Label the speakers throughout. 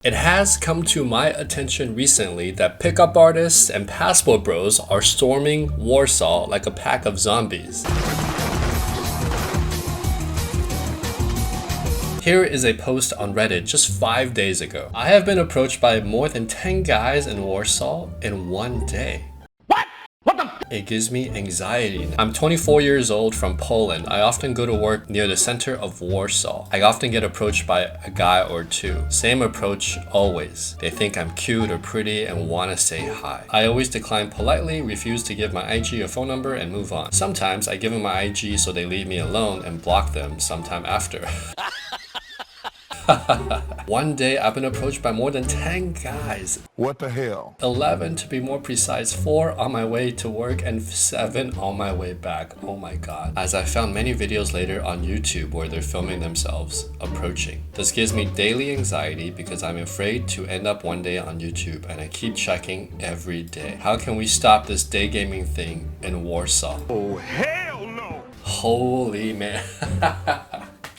Speaker 1: It has come to my attention recently that pickup artists and passport bros are storming Warsaw like a pack of zombies. Here is a post on Reddit just 5 days ago. I have been approached by more than 10 guys in Warsaw in one day. It gives me anxiety. I'm 24 years old from Poland. I often go to work near the center of Warsaw. I often get approached by a guy or two. Same approach always. They think I'm cute or pretty and want to say hi. I always decline politely, refuse to give my IG or phone number, and move on. Sometimes I give them my IG so they leave me alone and block them sometime after. One day I've been approached by more than 10 guys.
Speaker 2: What the hell?
Speaker 1: 11 to be more precise, 4 on my way to work and 7 on my way back. Oh my god. As I found many videos later on YouTube where they're filming themselves approaching. This gives me daily anxiety because I'm afraid to end up one day on YouTube and I keep checking every day. How can we stop this day gaming thing in Warsaw?
Speaker 2: Oh hell no!
Speaker 1: Holy man.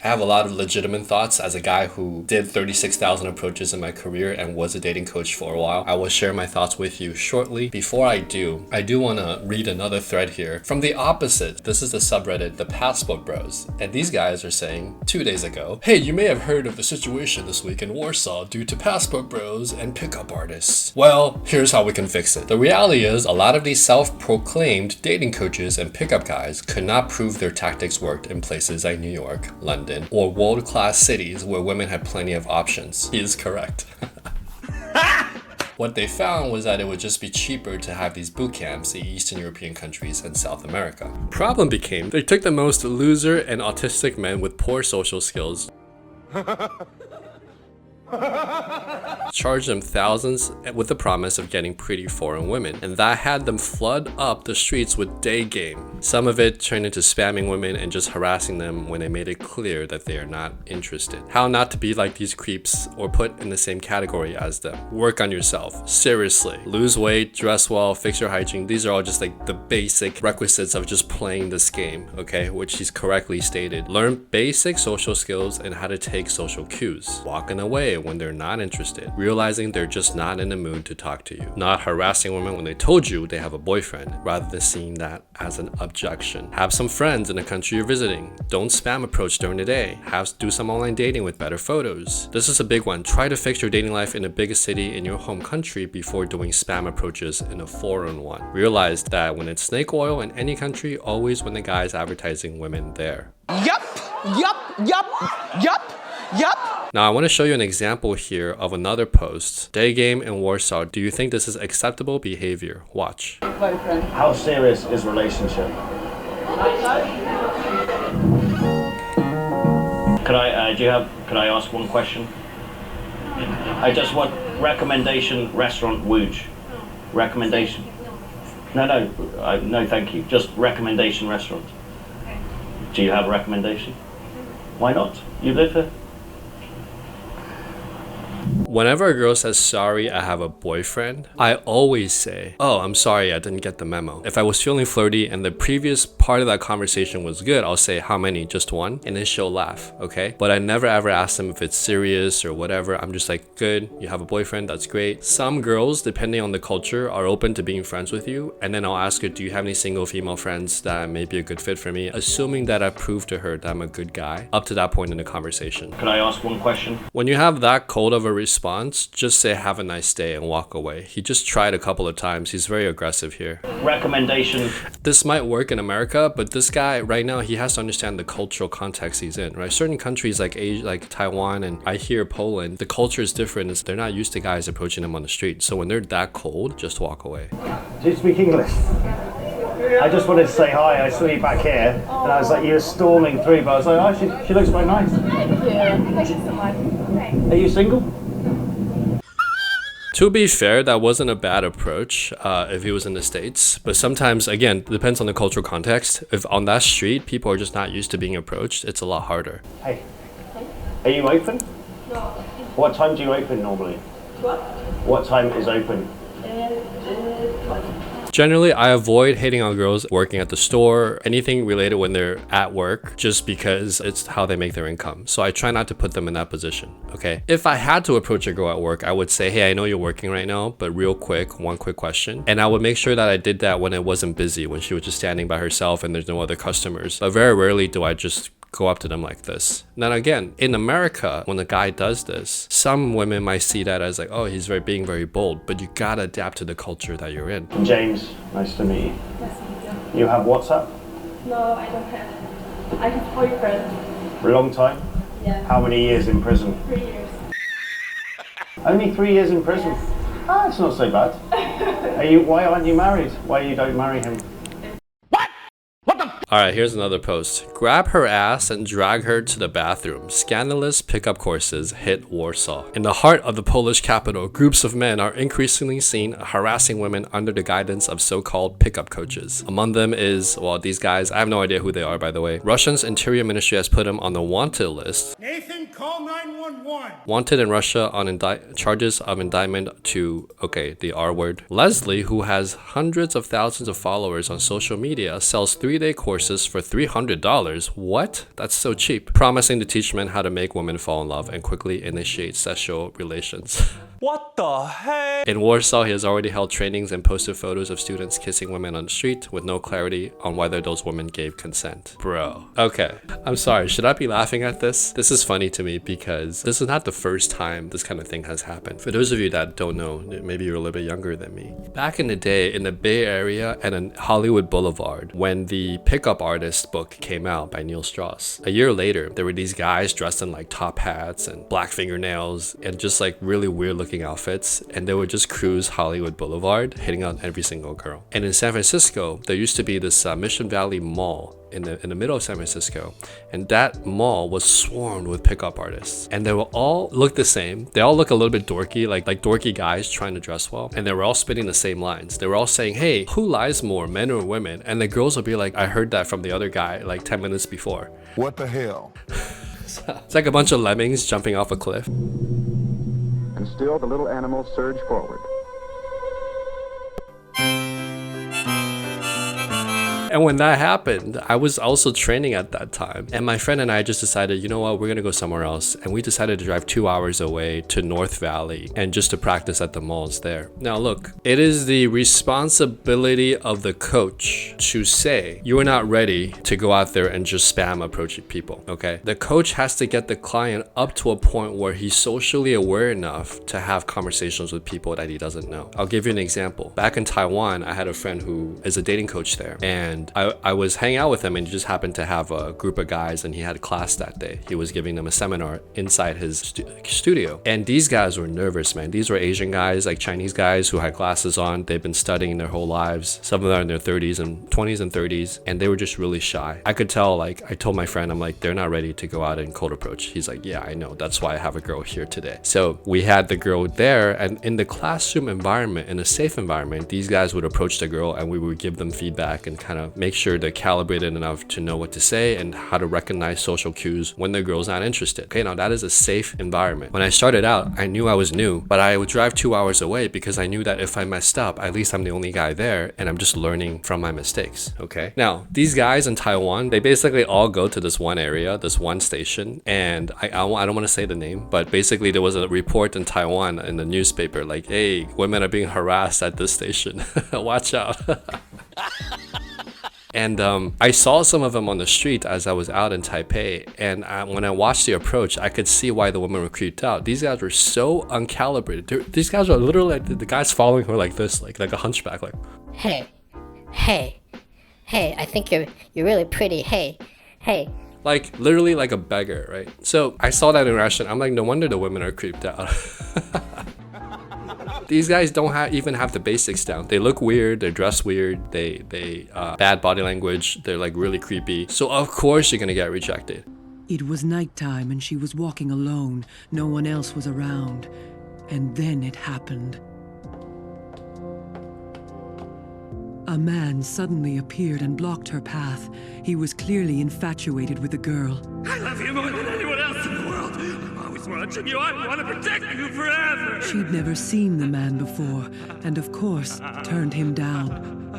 Speaker 1: I have a lot of legitimate thoughts as a guy who did 36,000 approaches in my career and was a dating coach for a while. I will share my thoughts with you shortly. Before I do want to read another thread here. From the opposite, this is the subreddit, the Passport Bros. And these guys are saying 2 days ago, hey, you may have heard of the situation this week in Warsaw due to Passport Bros and pickup artists. Well, here's how we can fix it. The reality is a lot of these self-proclaimed dating coaches and pickup guys could not prove their tactics worked in places like New York, London, or world-class cities where women had plenty of options. He is correct. What they found was that it would just be cheaper to have these boot camps in Eastern European countries and South America. Problem became, they took the most loser and autistic men with poor social skills, charged them thousands with the promise of getting pretty foreign women, and that had them flood up the streets with day game. Some of it turned into spamming women and just harassing them when they made it clear that they are not interested. How not to be like these creeps or put in the same category as them. Work on yourself. Seriously. Lose weight, dress well, fix your hygiene. These are all just like the basic requisites of just playing this game, okay? Which he's correctly stated. Learn basic social skills and how to take social cues. Walking away when they're not interested. Realizing they're just not in the mood to talk to you. Not harassing women when they told you they have a boyfriend, rather than seeing that as an objection. Have some friends in the country you're visiting. Don't spam approach during the day. Do some online dating with better photos. This is a big one. Try to fix your dating life in the biggest city in your home country before doing spam approaches in a foreign one. Realize that when it's snake oil in any country, always when the guy's advertising women there.
Speaker 3: Yup.
Speaker 1: Now I want to show you an example here of another post. Day game in Warsaw. Do you think this is acceptable behavior? Watch.
Speaker 4: How serious is relationship? Could I ask one question? I just want recommendation restaurant Wooge. Recommendation. No, thank you. Just recommendation restaurant. Do you have a recommendation? Why not? You live here.
Speaker 1: Whenever a girl says, sorry, I have a boyfriend, I always say, oh, I'm sorry, I didn't get the memo. If I was feeling flirty and the previous part of that conversation was good, I'll say, how many? Just one? And then she'll laugh, okay? But I never ever ask them if it's serious or whatever. I'm just like, good, you have a boyfriend, that's great. Some girls, depending on the culture, are open to being friends with you. And then I'll ask her, do you have any single female friends that may be a good fit for me? Assuming that I proved to her that I'm a good guy up to that point in the conversation.
Speaker 4: Could I ask one question?
Speaker 1: When you have that cold of a response, just say have a nice day and walk away. He just tried a couple of times. He's very aggressive here.
Speaker 4: Recommendation.
Speaker 1: This might work in America, but this guy right now, he has to understand the cultural context he's in, right? Certain countries like Asia, like Taiwan, and I hear Poland, the culture is different. They're not used to guys approaching them on the street. So when they're that cold, just walk away.
Speaker 4: Do you speak English? I just wanted to say hi. I saw you back here, and I was like, you were storming through, but I was like, oh, she looks quite nice.
Speaker 5: Thank you. Thank you so much.
Speaker 4: Are you single?
Speaker 1: To be fair, that wasn't a bad approach if he was in the States. But sometimes, again, it depends on the cultural context. If on that street, people are just not used to being approached, it's a lot harder.
Speaker 4: Hey, are you open?
Speaker 5: No.
Speaker 4: What time do you open normally?
Speaker 5: What?
Speaker 4: What time is open?
Speaker 1: Generally, I avoid hitting on girls working at the store, anything related when they're at work, just because it's how they make their income. So I try not to put them in that position, okay? If I had to approach a girl at work, I would say, hey, I know you're working right now, but real quick, one quick question. And I would make sure that I did that when it wasn't busy, when she was just standing by herself and there's no other customers. But very rarely do I just go up to them like this. Now again, in America, when a guy does this, some women might see that as like, oh, he's being very bold, but you gotta adapt to the culture that you're in.
Speaker 4: James, nice to meet you.
Speaker 5: Nice to meet you.
Speaker 4: You have WhatsApp?
Speaker 5: No, I don't have. I have boyfriend.
Speaker 4: For a long time?
Speaker 5: Yeah.
Speaker 4: How many years in prison?
Speaker 5: 3 years.
Speaker 4: Only 3 years in prison?
Speaker 5: Yes.
Speaker 4: Ah, it's not so bad. Why aren't you married? Why you don't marry him?
Speaker 1: Alright, here's another post. Grab her ass and drag her to the bathroom. Scandalous pickup courses hit Warsaw. In the heart of the Polish capital, groups of men are increasingly seen harassing women under the guidance of so-called pickup coaches. Among them is, well, these guys, I have no idea who they are, by the way. Russia's interior ministry has put them on the wanted list.
Speaker 2: Nathan, call 911.
Speaker 1: Wanted in Russia on charges of indictment to, okay, the R word. Leslie, who has hundreds of thousands of followers on social media, sells 3-day courses for $300. What? That's so cheap. Promising to teach men how to make women fall in love and quickly initiate sexual relations.
Speaker 3: What the heck?
Speaker 1: In Warsaw, he has already held trainings and posted photos of students kissing women on the street with no clarity on whether those women gave consent. Bro. Okay. I'm sorry. Should I be laughing at this? This is funny to me because this is not the first time this kind of thing has happened. For those of you that don't know, maybe you're a little bit younger than me. Back in the day, in the Bay Area and in Hollywood Boulevard, when the Pickup Artist book came out by Neil Strauss, a year later, there were these guys dressed in like top hats and black fingernails and just like really weird looking outfits, and they would just cruise Hollywood Boulevard, hitting on every single girl. And in San Francisco, there used to be this Mission Valley Mall in the middle of San Francisco, and that mall was swarmed with pickup artists, and they will all look the same. They all look a little bit dorky, like dorky guys trying to dress well, and they were all spitting the same lines. They were all saying, hey, who lies more, men or women? And the girls will be like, I heard that from the other guy like 10 minutes before.
Speaker 2: What the hell?
Speaker 1: It's like a bunch of lemmings jumping off a cliff.
Speaker 6: And still the little animals surge forward.
Speaker 1: And when that happened, I was also training at that time. And my friend and I just decided, you know what, we're gonna go somewhere else. And we decided to drive 2 hours away to North Valley and just to practice at the malls there. Now look, it is the responsibility of the coach to say, you are not ready to go out there and just spam approaching people, okay? The coach has to get the client up to a point where he's socially aware enough to have conversations with people that he doesn't know. I'll give you an example. Back in Taiwan, I had a friend who is a dating coach there, and I was hanging out with him, and he just happened to have a group of guys, and he had a class that day. He was giving them a seminar inside his studio, and these guys were nervous, man. These were Asian guys, like Chinese guys who had glasses on. They've been studying their whole lives. Some of them are in their 30s and 20s and 30s, and they were just really shy. I could tell, like, I told my friend, I'm like, they're not ready to go out and cold approach. He's like, yeah, I know. That's why I have a girl here today. So we had the girl there, and in the classroom environment, in a safe environment, these guys would approach the girl, and we would give them feedback and kind of make sure they're calibrated enough to know what to say and how to recognize social cues when the girl's not interested. Okay, now that is a safe environment. When I started out, I knew I was new, but I would drive 2 hours away because I knew that if I messed up, at least I'm the only guy there and I'm just learning from my mistakes. Okay, now these guys in Taiwan, they basically all go to this one area, this one station, and I don't want to say the name, but basically there was a report in Taiwan in the newspaper like, hey, women are being harassed at this station. Watch out. And I saw some of them on the street as I was out in Taipei, and when I watched the approach, I could see why the women were creeped out. These guys were so uncalibrated. These guys were literally like, the guys following her like this, like a hunchback, like,
Speaker 7: hey, I think you're really pretty, hey.
Speaker 1: Like literally like a beggar, right? So I saw that interaction. I'm like, no wonder the women are creeped out. These guys don't even have the basics down. They look weird, they're dressed weird, they bad body language, they're like really creepy. So of course you're gonna get rejected.
Speaker 8: It was nighttime and she was walking alone. No one else was around. And then it happened. A man suddenly appeared and blocked her path. He was clearly infatuated with the girl.
Speaker 9: I love you more than anyone else in the world. I'm always watching you. I want to protect you forever.
Speaker 8: She'd never seen the man before, and of course, turned him down.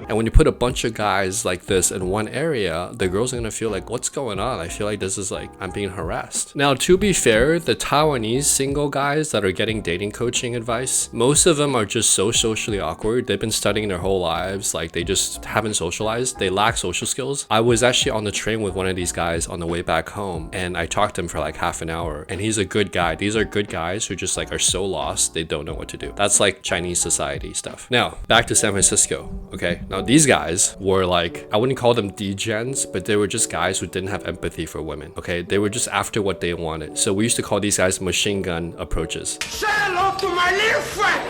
Speaker 1: And when you put a bunch of guys like this in one area, the girls are gonna feel like, what's going on? I feel like this is like, I'm being harassed. Now, to be fair, the Taiwanese single guys that are getting dating coaching advice, most of them are just so socially awkward. They've been studying their whole lives. Like, they just haven't socialized. They lack social skills. I was actually on the train with one of these guys on the way back home, and I talked to him for like half an hour, and he's a good guy. These are good guys who just like are so lost, they don't know what to do. That's like Chinese society stuff. Now, back to San Francisco, okay? Now, these guys were like, I wouldn't call them degens, but they were just guys who didn't have empathy for women, okay? They were just after what they wanted. So we used to call these guys machine gun approaches.
Speaker 2: Say hello to my little friend!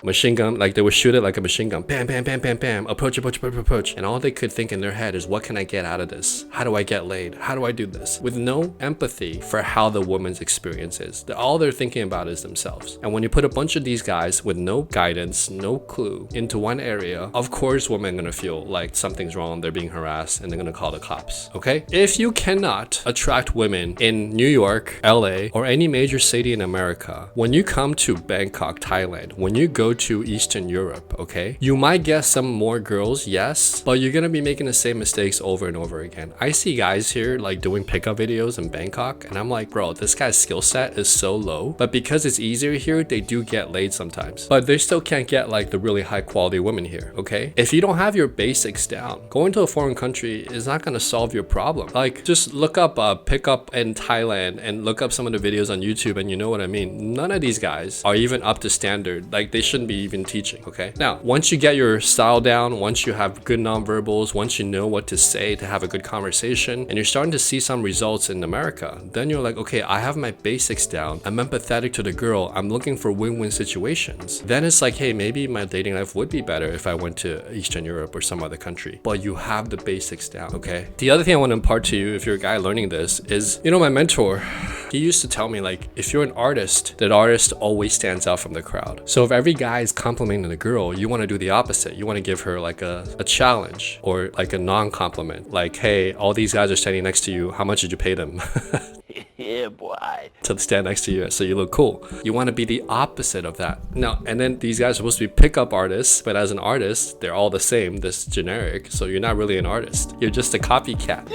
Speaker 1: Machine gun, like they would shoot it like a machine gun. Bam, bam, bam, bam, bam. Approach, approach, approach, approach. And all they could think in their head is, what can I get out of this? How do I get laid? How do I do this? With no empathy for how the woman's experience is. All they're thinking about is themselves. And when you put a bunch of these guys with no guidance, no clue into one area, of course women are gonna feel like something's wrong, they're being harassed, and they're gonna call the cops, okay? If you cannot attract women in New York, LA, or any major city in America, when you come to Bangkok, Thailand, when you go to Eastern Europe, okay, you might get some more girls, yes, but you're gonna be making the same mistakes over and over again. I see guys here like doing pickup videos in Bangkok, and I'm like, bro, this guy's skill set is so low, but because it's easier here, they do get laid sometimes, but they still can't get like the really high quality women here, okay? If you don't have your basics down, going to a foreign country is not gonna solve your problem. Like, just look up pickup in Thailand and look up some of the videos on YouTube, and you know what I mean. None of these guys are even up to standard. Like, they shouldn't be even teaching, okay? Now, once you get your style down, once you have good nonverbals, once you know what to say to have a good conversation, and you're starting to see some results in America, then you're like, okay, I have my basics down. I'm empathetic to the girl. I'm looking for win-win situations. Then it's like, hey, maybe my dating life would be better if I went to Eastern Europe or some other country. But you have the basics down, okay? The other thing I want to impart to you, if you're a guy learning this, is, you know, my mentor, he used to tell me, like, if you're an artist, that artist always stands out from the crowd. So if every guy is complimenting a girl, you want to do the opposite. You want to give her like a challenge or like a non-compliment. Like, hey, all these guys are standing next to you. How much did you pay them? Yeah, boy. To stand next to you so you look cool. You want to be the opposite of that. Now, and then these guys are supposed to be pickup artists, but as an artist, they're all the same, this generic. So you're not really an artist. You're just a copycat.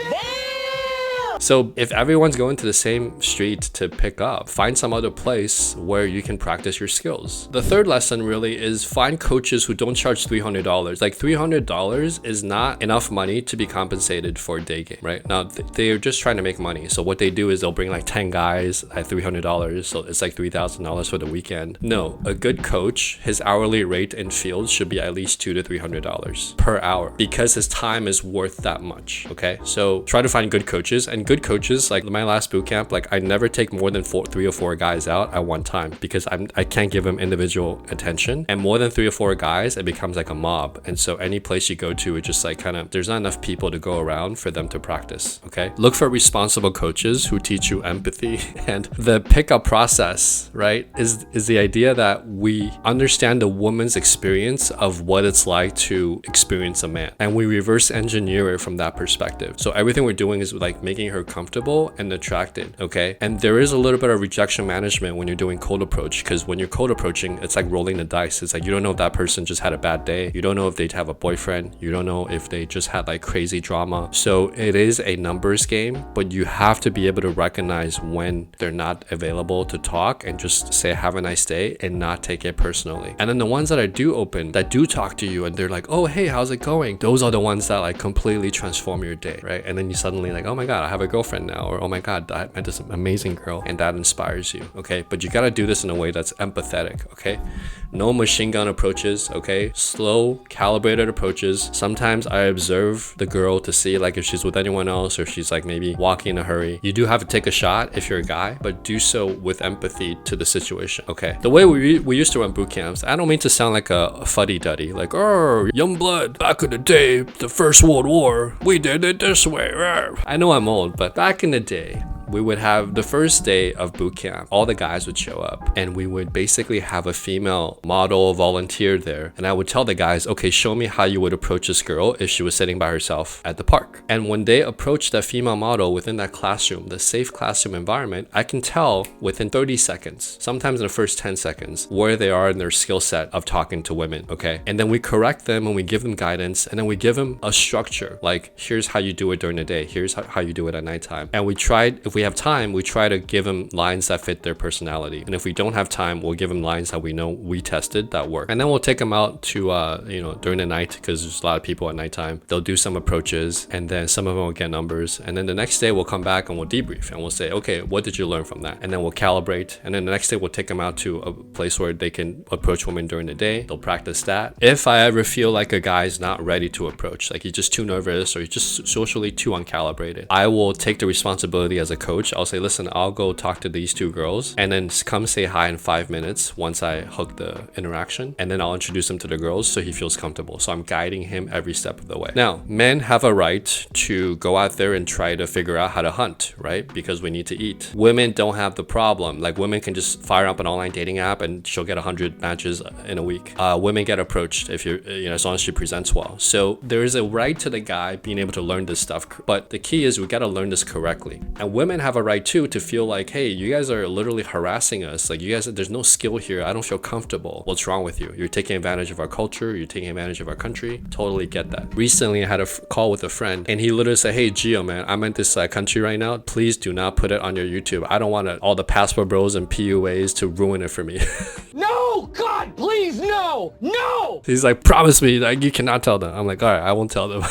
Speaker 1: So if everyone's going to the same street to pick up, find some other place where you can practice your skills. The third lesson really is find coaches who don't charge $300. Like, $300 is not enough money to be compensated for a day game, right? Now, they're just trying to make money. So what they do is they'll bring like 10 guys at $300. So it's like $3,000 for the weekend. No, a good coach, his hourly rate in field should be at least $200 to $300 per hour, because his time is worth that much, okay? So try to find good coaches, and good coaches, like my last boot camp, like I never take more than 3 or 4 guys out at one time, because I can't give them individual attention, and more than 3 or 4 guys, it becomes like a mob. And so any place you go to, it's just like kind of, there's not enough people to go around for them to practice, okay? Look for responsible coaches who teach you empathy. And the pickup process, right, is the idea that we understand the woman's experience of what it's like to experience a man, and we reverse engineer it from that perspective. So everything we're doing is like making her comfortable and attracted, okay? And there is a little bit of rejection management when you're doing cold approach, because when you're cold approaching, it's like rolling the dice. It's like, you don't know if that person just had a bad day. You don't know if they have a boyfriend. You don't know if they just had like crazy drama. So it is a numbers game, but you have to be able to recognize when they're not available to talk and just say, have a nice day, and not take it personally. And then the ones that are do open, that do talk to you, and they're like, oh, hey, how's it going? Those are the ones that like completely transform your day, right? And then you suddenly like, oh my God, I have a girlfriend now, or oh my God, I met this amazing girl, and that inspires you, okay? But you gotta do this in a way that's empathetic, okay? No machine gun approaches, okay? Slow, calibrated approaches. Sometimes I observe the girl to see like if she's with anyone else, or if she's like maybe walking in a hurry. You do have to take a shot if you're a guy, but do so with empathy to the situation, okay? The way we used to run boot camps, I don't mean to sound like a fuddy-duddy, like, oh, young blood, back in the day, the First World War, we did it this way. I know I'm old, but back in the day, we would have the first day of boot camp, all the guys would show up and we would basically have a female model volunteer there. And I would tell the guys, okay, show me how you would approach this girl if she was sitting by herself at the park. And when they approach that female model within that classroom, the safe classroom environment, I can tell within 30 seconds, sometimes in the first 10 seconds, where they are in their skill set of talking to women, okay? And then we correct them and we give them guidance and then we give them a structure, like here's how you do it during the day, here's how you do it at nighttime. And we tried, if we have time, we try to give them lines that fit their personality. And if we don't have time, we'll give them lines that we know we tested that work. And then we'll take them out to, during the night, because there's a lot of people at nighttime. They'll do some approaches and then some of them will get numbers. And then the next day we'll come back and we'll debrief and we'll say, okay, what did you learn from that? And then we'll calibrate. And then the next day we'll take them out to a place where they can approach women during the day. They'll practice that. If I ever feel like a guy's not ready to approach, like he's just too nervous or he's just socially too uncalibrated, I will take the responsibility as a coach. I'll say, listen, I'll go talk to these two girls and then come say hi in 5 minutes once I hook the interaction. And then I'll introduce him to the girls so he feels comfortable. So I'm guiding him every step of the way. Now, men have a right to go out there and try to figure out how to hunt, right? Because we need to eat. Women don't have the problem. Like women can just fire up an online dating app and she'll get 100 matches in a week. Women get approached if you're, as long as she presents well. So there is a right to the guy being able to learn this stuff. But the key is we got to learn this correctly. And women have a right too to feel like, hey, you guys are literally harassing us. Like you guys, there's no skill here. I don't feel comfortable. What's wrong with you? You're taking advantage of our culture. You're taking advantage of our country. Totally get that. Recently, I had a call with a friend and he literally said, hey, Gio, man, I'm in this country right now. Please do not put it on your YouTube. I don't want all the passport bros and PUAs to ruin it for me.
Speaker 2: No, God, please, no, no.
Speaker 1: He's like, promise me, like you cannot tell them. I'm like, all right, I won't tell them.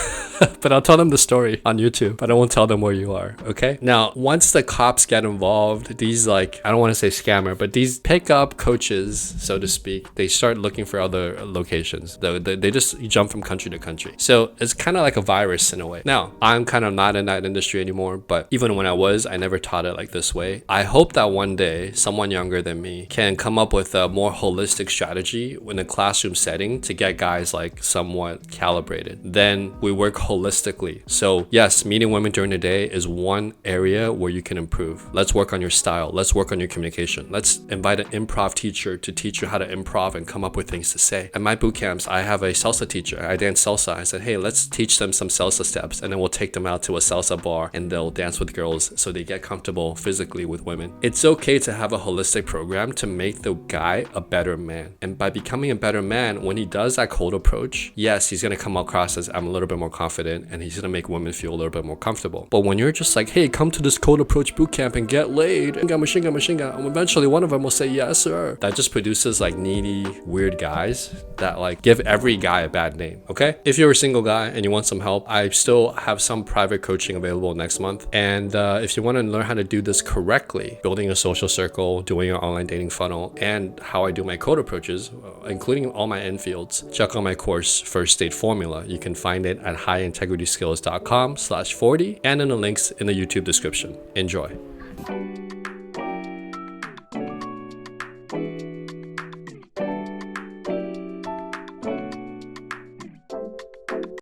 Speaker 1: But I'll tell them the story on YouTube, but I won't tell them where you are, okay? Now, once the cops get involved, these like, I don't want to say scammer, but these pickup coaches, so to speak, they start looking for other locations. They just jump from country to country. So it's kind of like a virus in a way. Now, I'm kind of not in that industry anymore, but even when I was, I never taught it like this way. I hope that one day, someone younger than me can come up with a more holistic strategy in a classroom setting to get guys like somewhat calibrated. Then we work holistically. So yes, meeting women during the day is one area where you can improve. Let's work on your style. Let's work on your communication. Let's invite an improv teacher to teach you how to improv and come up with things to say. At my boot camps, I have a salsa teacher. I dance salsa. I said, hey, let's teach them some salsa steps and then we'll take them out to a salsa bar and they'll dance with girls so they get comfortable physically with women. It's okay to have a holistic program to make the guy a better man. And by becoming a better man, when he does that cold approach, yes, he's going to come across as I'm a little bit more confident and he's going to make women feel a little bit more comfortable. But when you're just like, hey, come to this cold approach boot camp and get laid, and eventually one of them will say yes, sir. That just produces like needy, weird guys that like give every guy a bad name, okay? If you're a single guy and you want some help, I still have some private coaching available next month. And if you want to learn how to do this correctly, building a social circle, doing your online dating funnel, and how I do my code approaches, including all my infields, check out my course, First Date Formula. You can find it at highintegrityskills.com/40 and in the links in the YouTube description. Enjoy.